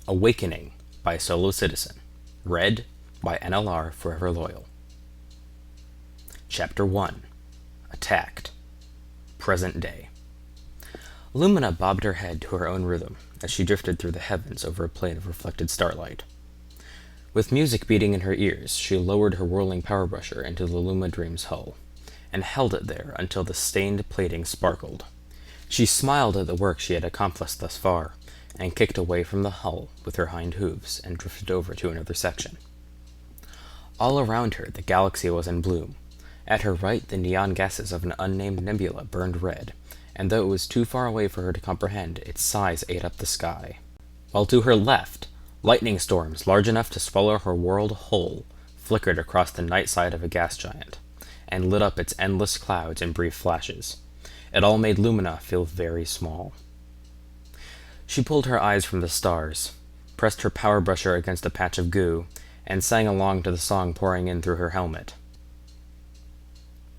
Awakening by Solocitizen. Read by NLR Forever Loyal. Chapter 1. Attacked. Present Day. Lumina bobbed her head to her own rhythm as she drifted through the heavens over a plane of reflected starlight. With music beating in her ears, she lowered her whirling power brusher into the Lumadream's hull, and held it there until the stained plating sparkled. She smiled at the work she had accomplished thus far, and kicked away from the hull with her hind hooves and drifted over to another section. All around her the galaxy was in bloom. At her right the neon gases of an unnamed nebula burned red, and though it was too far away for her to comprehend, its size ate up the sky. While to her left, lightning storms large enough to swallow her world whole flickered across the night side of a gas giant, and lit up its endless clouds in brief flashes. It all made Lumina feel very small. She pulled her eyes from the stars, pressed her power brusher against a patch of goo, and sang along to the song pouring in through her helmet.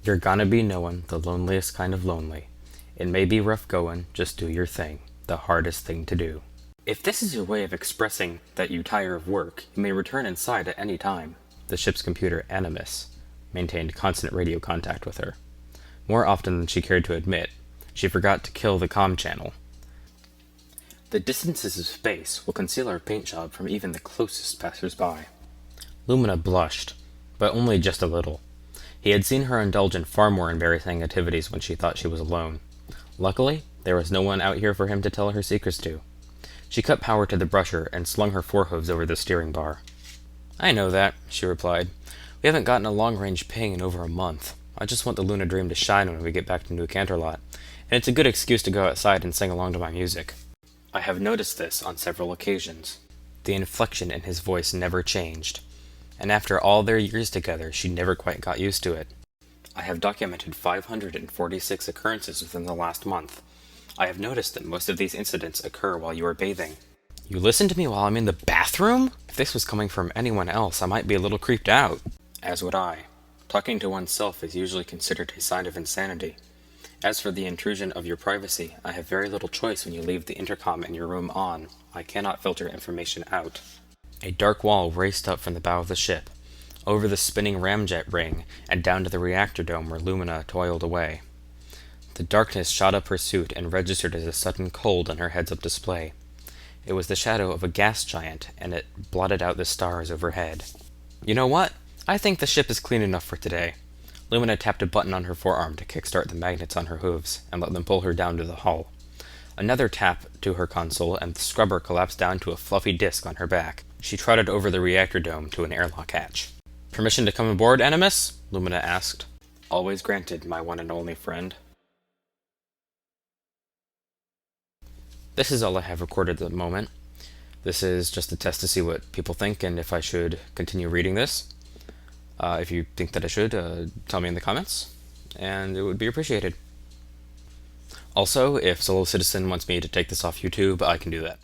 You're gonna be knowin' the loneliest kind of lonely. It may be rough goin', just do your thing, the hardest thing to do. If this is your way of expressing that you tire of work, you may return inside at any time. The ship's computer, Animus, maintained constant radio contact with her. More often than she cared to admit, she forgot to kill the comm channel. The distances of space will conceal our paint job from even the closest passers-by. Lumina blushed, but only just a little. He had seen her indulge in far more embarrassing activities when she thought she was alone. Luckily, there was no one out here for him to tell her secrets to. She cut power to the brusher and slung her forehooves over the steering bar. I know that, she replied. We haven't gotten a long-range ping in over a month. I just want the Luna Dream to shine when we get back to New Canterlot, and it's a good excuse to go outside and sing along to my music. I have noticed this on several occasions. The inflection in his voice never changed, and after all their years together, she never quite got used to it. I have documented 546 occurrences within the last month. I have noticed that most of these incidents occur while you are bathing. You listen to me while I'm in the bathroom? If this was coming from anyone else, I might be a little creeped out. As would I. Talking to oneself is usually considered a sign of insanity. As for the intrusion of your privacy, I have very little choice when you leave the intercom in your room on. I cannot filter information out. A dark wall raced up from the bow of the ship, over the spinning ramjet ring, and down to the reactor dome where Lumina toiled away. The darkness shot up her suit and registered as a sudden cold on her heads-up display. It was the shadow of a gas giant, and it blotted out the stars overhead. You know what? I think the ship is clean enough for today. Lumina tapped a button on her forearm to kickstart the magnets on her hooves, and let them pull her down to the hull. Another tap to her console, and the scrubber collapsed down to a fluffy disc on her back. She trotted over the reactor dome to an airlock hatch. Permission to come aboard, Animus? Lumina asked. Always granted, my one and only friend. This is all I have recorded at the moment. This is just a test to see what people think and if I should continue reading this. If you think that I should, tell me in the comments, and it would be appreciated. Also, if Solocitizen wants me to take this off YouTube, I can do that.